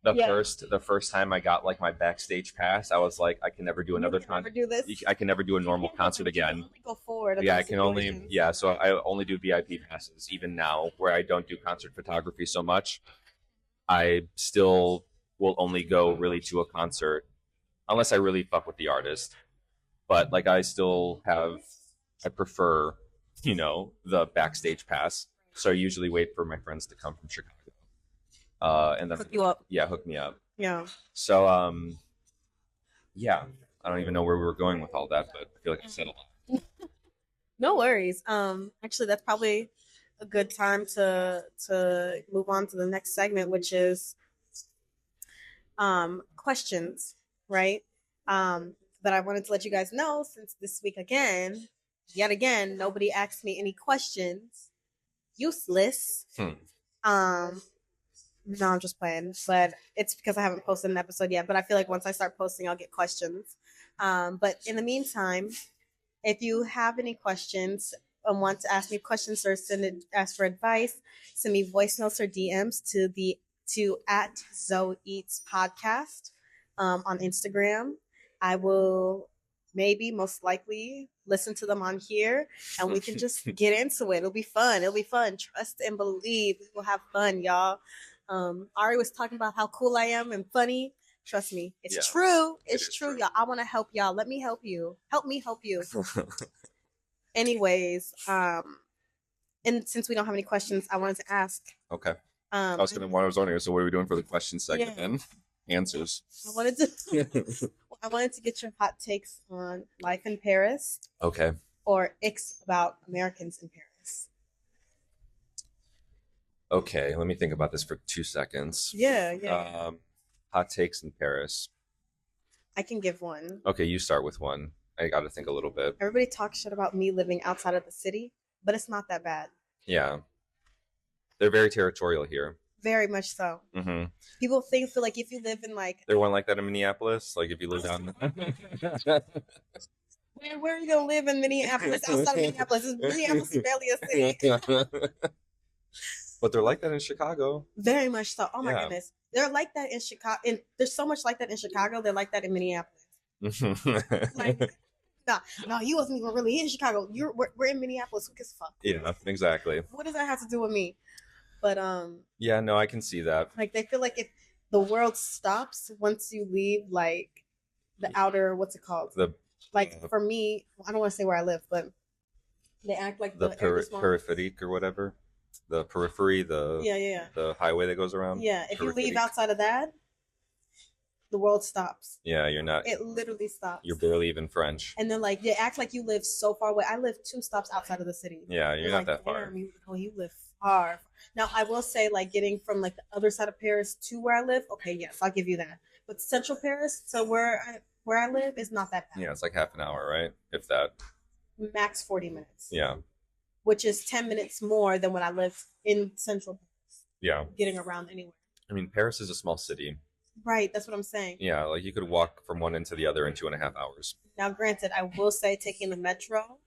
the first time I got like my backstage pass, I was like, I can never do another concert. Do this. I can never do a normal concert again. Go forward. Yeah, I can only so I only do VIP passes even now, where I don't do concert photography so much. I still will only go really to a concert unless I really fuck with the artist. But like I prefer, the backstage pass. So I usually wait for my friends to come from Chicago. And then Hook you up. Yeah, hook me up. Yeah. So yeah, I don't even know where we were going with all that, but I feel like I said a lot. No worries. Actually, that's probably a good time to move on to the next segment, which is questions, right? That I wanted to let you guys know, since this week yet again, nobody asked me any questions. Useless. No, I'm just playing, but it's because I haven't posted an episode yet. But I feel like once I start posting, I'll get questions. But in the meantime, if you have any questions and want to ask me questions or ask for advice, send me voice notes or DMs to at Zoeats Podcast on Instagram. I will most likely listen to them on here, and we can just get into it. It'll be fun. Trust and believe. We'll have fun, y'all. Ari was talking about how cool I am and funny. Trust me, it's true. It's true, y'all. I want to help y'all. Let me help you. Help me help you. Anyways, and since we don't have any questions, I wanted to ask. Okay. I was wondering, so what are we doing for the question segment then? Answers. I wanted to get your hot takes on life in Paris. Okay. Or icks about Americans in Paris. Okay, let me think about this for 2 seconds. Yeah. Hot takes in Paris. I can give one. Okay, you start with one. I got to think a little bit. Everybody talks shit about me living outside of the city, but it's not that bad. Yeah. They're very territorial here. Very much so. Mm-hmm. People feel like if you live in like... There one like that in Minneapolis? Like if you live down... Where are you going to live in Minneapolis? Outside of Minneapolis. Minneapolis is barely a city. But they're like that in Chicago. Very much so. Oh my goodness. They're like that in Chicago. And there's so much like that in Chicago. They're like that in Minneapolis. Like, no, you wasn't even really in Chicago. We're in Minneapolis. Who gives a fuck? Yeah, exactly. What does that have to do with me? But yeah, no, I can see that. Like they feel like if the world stops once you leave, like the outer, what's it called? For me, I don't want to say where I live, but they act like the peripheric or whatever. The periphery, the highway that goes around. Yeah, if you leave outside of that, the world stops. Yeah, you're not. It literally stops. You're barely even French. And then like they act like you live so far away. I live 2 stops outside of the city. Yeah, you're not that far. You live far. Now I will say, like getting from like the other side of Paris to where I live. Okay, yes, I'll give you that. But Central Paris, so where where I live is not that bad. Yeah, it's like half an hour, right? If that. Max 40 minutes. Yeah. Which is 10 minutes more than when I lived in central Paris. Yeah. Getting around anywhere. I mean, Paris is a small city. Right, that's what I'm saying. Yeah, like you could walk from one end to the other in 2.5 hours. Now, granted, I will say taking the metro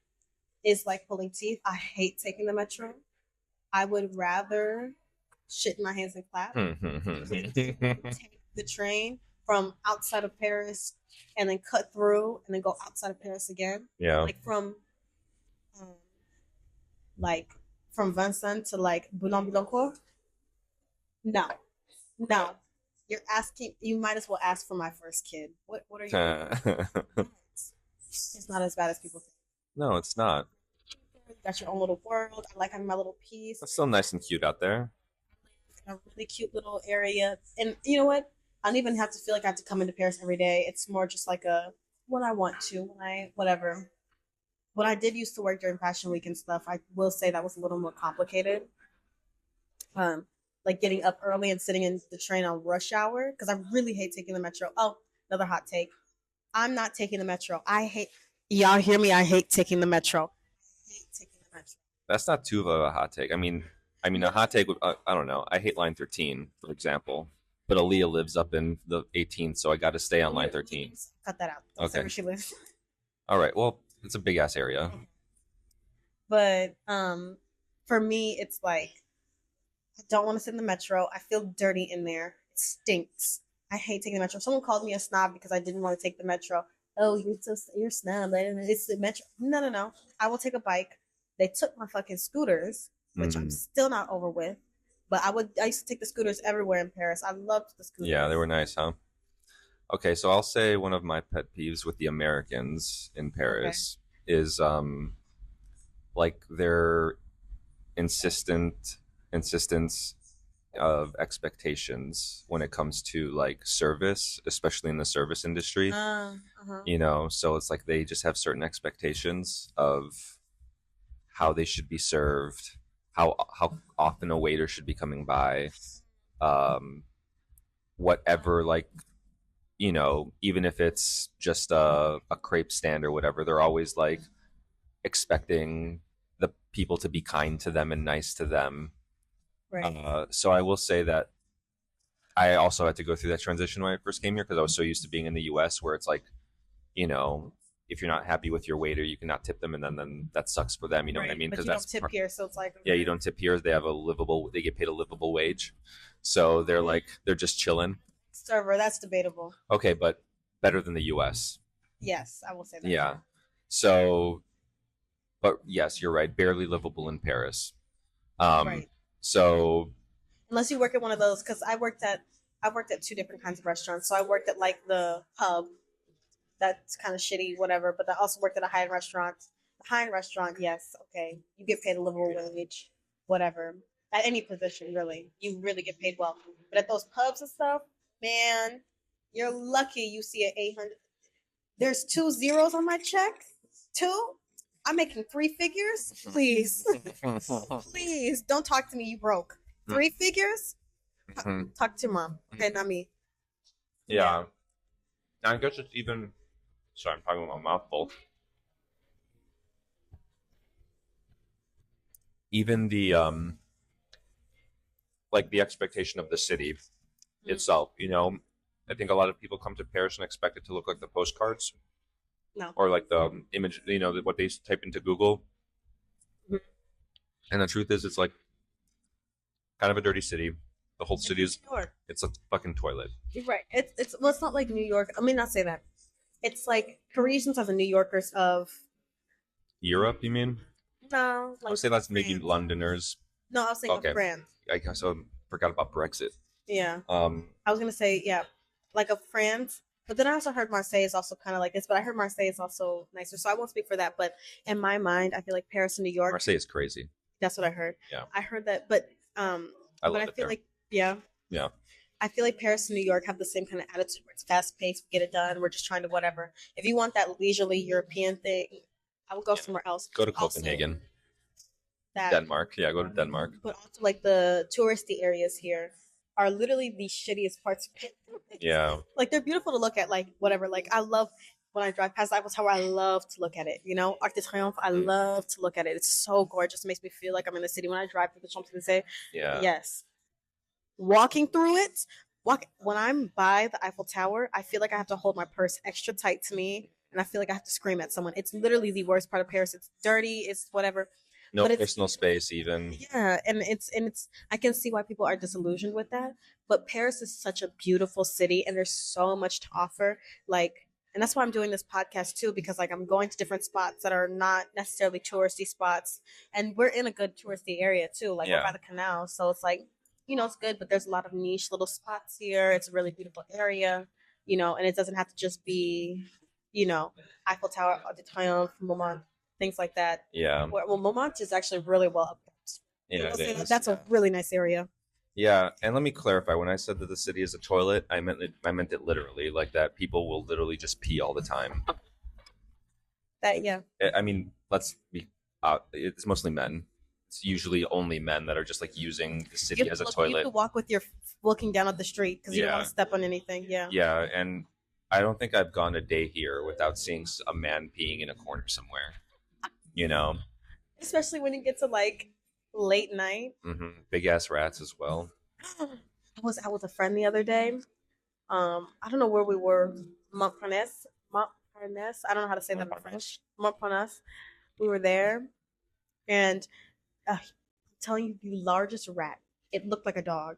is like pulling teeth. I hate taking the metro. I would rather shit in my hands and clap. Take the train from outside of Paris and then cut through and then go outside of Paris again. Yeah. Like from Vincent to like Boulogne-Billancourt. No. You're asking. You might as well ask for my first kid. What are you? It's not as bad as people think. No, it's not. You got your own little world. I like having my little piece. It's still nice and cute out there. A really cute little area, and you know what? I don't even have to feel like I have to come into Paris every day. It's more just like when I want to, whatever. When I did used to work during Fashion Week and stuff, I will say that was a little more complicated. Like getting up early and sitting in the train on rush hour because I really hate taking the metro. Oh, another hot take. I'm not taking the metro. Y'all hear me? I hate taking the metro. I hate taking the metro. That's not too of a hot take. I mean, a hot take would, I don't know. I hate line 13, for example. But Aaliyah lives up in the 18th, so I got to stay on line 13. Cut that out. Don't say where she lives. All right. Well, it's a big-ass area. But for me, it's like, I don't want to sit in the metro. I feel dirty in there. It stinks. I hate taking the metro. Someone called me a snob because I didn't want to take the metro. Oh, you're a snob. It's the metro. No. I will take a bike. They took my fucking scooters, which I'm still not over with. But I used to take the scooters everywhere in Paris. I loved the scooters. Yeah, they were nice, huh? Okay, so I'll say one of my pet peeves with the Americans in Paris is like their insistence of expectations when it comes to like service, especially in the service industry. You know, so it's like they just have certain expectations of how they should be served, how often a waiter should be coming by, whatever, like, you know, even if it's just a crepe stand or whatever, they're always like expecting the people to be kind to them and nice to them. Right. So I will say that I also had to go through that transition when I first came here because I was so used to being in the US where it's like, you know, if you're not happy with your waiter, you cannot tip them, and then that sucks for them. You know what I mean? Because that's don't tip here, so it's like yeah, you don't tip here. They get paid a livable wage, so they're just chilling. Server, that's debatable. Okay, but better than the U.S. Yes, I will say that. Yeah. So, but yes, you're right. Barely livable in Paris. Right. So, unless you work at one of those, because I worked at two different kinds of restaurants. So I worked at like the pub. That's kind of shitty, whatever. But I also worked at a high-end restaurant. The high-end restaurant, yes, okay, you get paid a livable wage, whatever. At any position, really, you really get paid well. But at those pubs and stuff, man, you're lucky you see an 800. There's 2 zeros on my check. 2. I'm making 3 figures. Please, please don't talk to me. You broke. 3 figures. Talk to mom. Okay, not me. Yeah. I guess it's even. Sorry, I'm talking with my mouth full. Even the like the expectation of the city itself, you know, I think a lot of people come to Paris and expect it to look like the postcards. No. Or like the image, you know, what they type into Google. And the truth is, it's like kind of a dirty city. The whole city is, it's a fucking toilet. You're right. It's not like New York. I mean, not say that. It's like Parisians are the New Yorkers of Europe, you mean? No. Like I would say that's maybe Londoners. No, I was saying of France. I guess I forgot about Brexit. Yeah. I was going to say, yeah, like of France. But then I also heard Marseille is also kind of like this, but I heard Marseille is also nicer. So I won't speak for that. But in my mind, I feel like Paris and New York. Marseille is crazy. That's what I heard. Yeah. I heard that. But I feel there. like, yeah. Yeah. I feel like Paris and New York have the same kind of attitude where it's fast paced, get it done. We're just trying to whatever. If you want that leisurely European thing, I would go somewhere else. Go to Copenhagen. Denmark. Yeah, go to Denmark. But also like the touristy areas here are literally the shittiest parts of Yeah. Like they're beautiful to look at. Like whatever. Like I love when I drive past the Eiffel Tower. I love to look at it. You know, Arc de Triomphe. I love to look at it. It's so gorgeous. It makes me feel like I'm in the city when I drive through the Champs Elysees. Yeah. Yes. Walking through it. When I'm by the Eiffel Tower, I feel like I have to hold my purse extra tight to me, and I feel like I have to scream at someone. It's literally the worst part of Paris. It's dirty. It's whatever. No But personal space even. Yeah, and it's I can see why people are disillusioned with that. But Paris is such a beautiful city, and there's so much to offer. Like, and that's why I'm doing this podcast too, because like I'm going to different spots that are not necessarily touristy spots, and we're in a good touristy area too. Like we're by the canal, so it's like, you know, it's good. But there's a lot of niche little spots here. It's a really beautiful area, you know, and it doesn't have to just be, you know, Eiffel Tower, Arc de Triomphe, Montmartre, things like that. Yeah. Well, Montmartre is actually really well upkept. Yeah, it is. That's a really nice area. Yeah, and let me clarify. When I said that the city is a toilet, I meant it literally. Like that, people will literally just pee all the time. That yeah. I mean, let's be. It's mostly men. It's usually only men that are just like using the city as a toilet. You have to walk with your looking down at the street because you don't want to step on anything. Yeah. Yeah, and I don't think I've gone a day here without seeing a man peeing in a corner somewhere. You know, especially when you get to like late night. Big ass rats as well. I was out with a friend the other day. I don't know where we were. Montparnasse. I don't know how to say that in French. Montparnasse. We were there, and I'm telling you, the largest rat. It looked like a dog,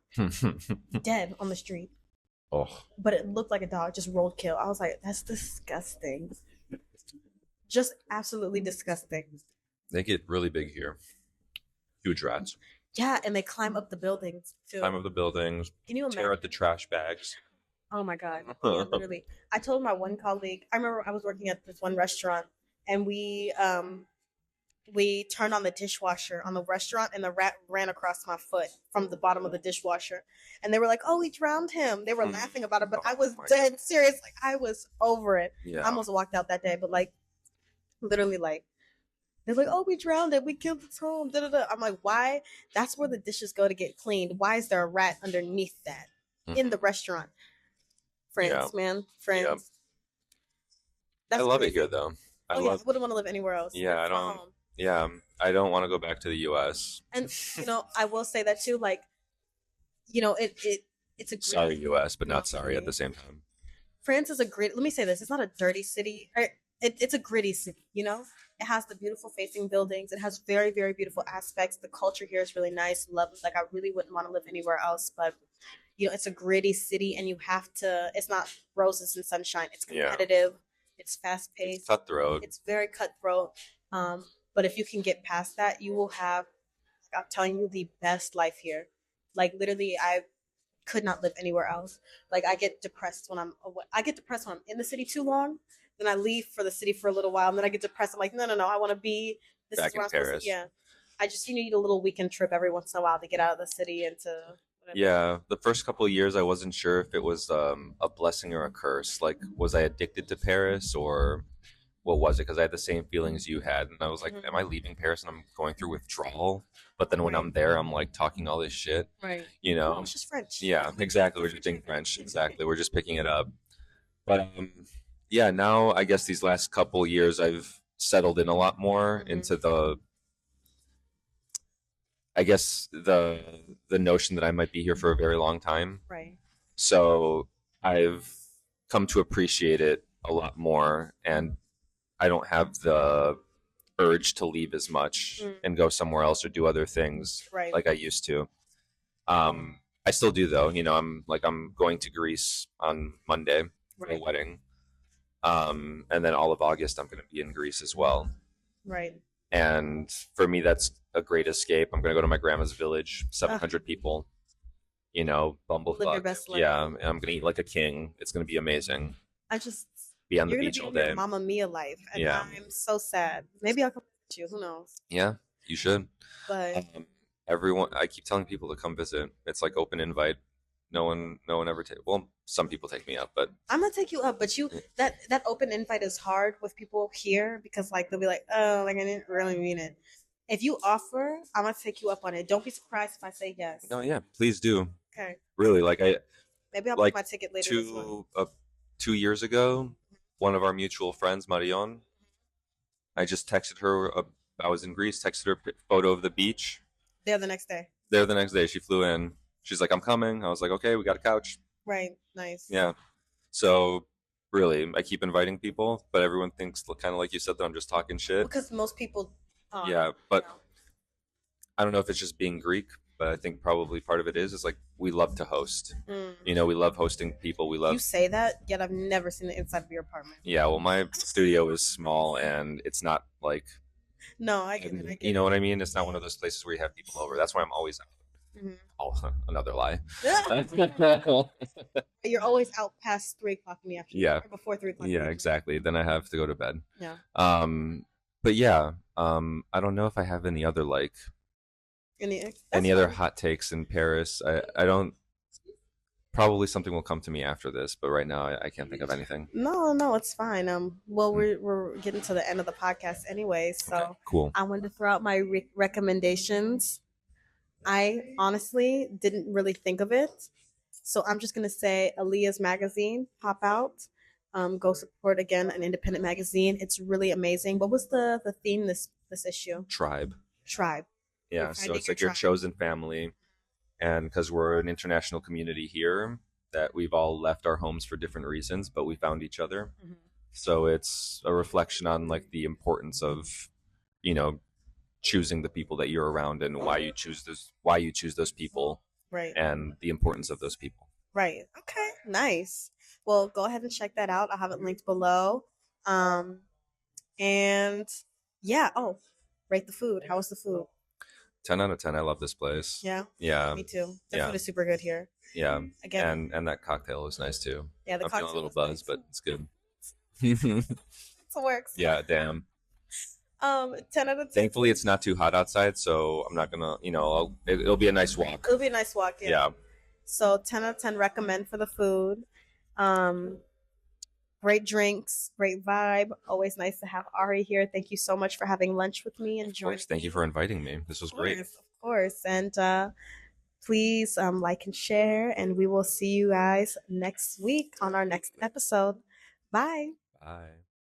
dead on the street. Oh. But it looked like a dog, just roadkill. I was like, that's disgusting. Just absolutely disgusting. They get really big here. Huge rats. Yeah, and they climb up the buildings too. Climb up the buildings. Can you imagine? Tear at the trash bags. Oh my God. Yeah, literally. I told my one colleague, I remember I was working at this one restaurant, and we turned on the dishwasher on the restaurant, and the rat ran across my foot from the bottom of the dishwasher. And they were like, oh, we drowned him. They were laughing about it, but I was dead serious. Like, I was over it. Yeah. I almost walked out that day, but like, literally, like, they're like, oh, we drowned it. We killed its home. Da, da, da. I'm like, why? That's where the dishes go to get cleaned. Why is there a rat underneath that in the restaurant? France, man. France. Yeah. I love it here, though. I wouldn't want to live anywhere else. Yeah, I don't. Yeah, I don't want to go back to the U.S. And, you know, I will say that, too. Like, you know, it's a great... Sorry, U.S., but not sorry at the same time. France is a great... Let me say this. It's not a dirty city. It's a gritty city, you know? It has the beautiful facing buildings. It has very, very beautiful aspects. The culture here is really nice, lovely. Like, I really wouldn't want to live anywhere else. But, you know, it's a gritty city, and you have to... It's not roses and sunshine. It's competitive. Yeah. It's fast-paced. It's cutthroat. It's very cutthroat. But if you can get past that, you will have, I'm telling you, the best life here. Like, literally, I could not live anywhere else. Like, I get depressed when I'm in the city too long. Then I leave for the city for a little while, and then I get depressed. I'm like, no, I want to be back in Paris. Yeah, you need a little weekend trip every once in a while to get out of the city and to. Whatever. Yeah, the first couple of years, I wasn't sure if it was a blessing or a curse. Like, was I addicted to Paris, or what was it? Because I had the same feelings you had, and I was like, am I leaving Paris and I'm going through withdrawal? But then when I'm there, I'm like talking all this shit. Right. You know? It's just French. Yeah, exactly. We're just speaking French. Exactly. We're just picking it up. But yeah, now I guess these last couple years I've settled in a lot more into the notion that I might be here for a very long time. Right. So I've come to appreciate it a lot more, and I don't have the urge to leave as much and go somewhere else or do other things like I used to. I still do, though. You know, I'm going to Greece on Monday for a wedding. And then all of August, I'm going to be in Greece as well. Right. And for me, that's a great escape. I'm going to go to my grandma's village, 700 people, you know, bumblefuck. Live your best life. Yeah, I'm going to eat like a king. It's going to be amazing. Be on the beach all day. Mamma Mia life. And I'm so sad. Maybe I'll come visit you. Who knows? Yeah, you should. But everyone, I keep telling people to come visit. It's like open invite. No one ever some people take me up, but I'm gonna take you up. But that open invite is hard with people here because like they'll be like, oh, like I didn't really mean it. If you offer, I'm gonna take you up on it. Don't be surprised if I say yes. No, yeah, please do. Okay. Really, like Maybe I'll like book my ticket later this month. 2 years ago, one of our mutual friends, Marion, I just texted her. I was in Greece. Texted her a photo of the beach. There the next day. There the next day, she flew in. She's like, "I'm coming." I was like, "Okay, we got a couch." Right. Nice. Yeah. So really, I keep inviting people, but everyone thinks kind of like you said that I'm just talking shit. Because most people. Yeah, but I don't know if it's just being Greek, but I think probably part of it is like we love to host. You know, we love hosting people. We love. You say that, yet I've never seen the inside of your apartment. Yeah, well, my studio is small and it's not like. No, I get it. You know what I mean? It's not one of those places where you have people over. That's why I'm always out. Oh, another lie. You're always out past 3:00 in the afternoon. Yeah. Or before 3:00. Yeah, exactly. Then I have to go to bed. Yeah. But yeah, I don't know if I have any other like any other hot takes in Paris. I don't. Probably something will come to me after this, but right now I can't think of anything. No, it's fine. Well, we're getting to the end of the podcast anyway, so okay, cool. I wanted to throw out my recommendations. I honestly didn't really think of it, so I'm just gonna say Aaliyah's magazine, Pop Out. Go support again an independent magazine. It's really amazing. What was the theme this issue? Tribe. Yeah, so it's like your chosen family. And because we're an international community here, that we've all left our homes for different reasons, but we found each other. Mm-hmm. So it's a reflection on like the importance of, you know, choosing the people that you're around and why you choose those people, right? And the importance of those people. Right. Okay. Nice. Well, go ahead and check that out. I'll have it linked below. And yeah. Oh, rate the food. How was the food? 10 out of 10. I love this place. Yeah. Yeah. Me too. The food is super good here. Yeah. Again. And that cocktail is nice too. Yeah, I'm feeling a little buzz, but it's good. It works. Yeah, damn. 10 out of 10. Thankfully, it's not too hot outside, so I'm not gonna, it'll be a nice walk. It'll be a nice walk, yeah. So 10 out of 10 recommend for the food. Great drinks, great vibe. Always nice to have Ari here. Thank you so much for having lunch with me and joining. Thank you for inviting me. This was great. Of course. And please like and share, and we will see you guys next week on our next episode. Bye. Bye.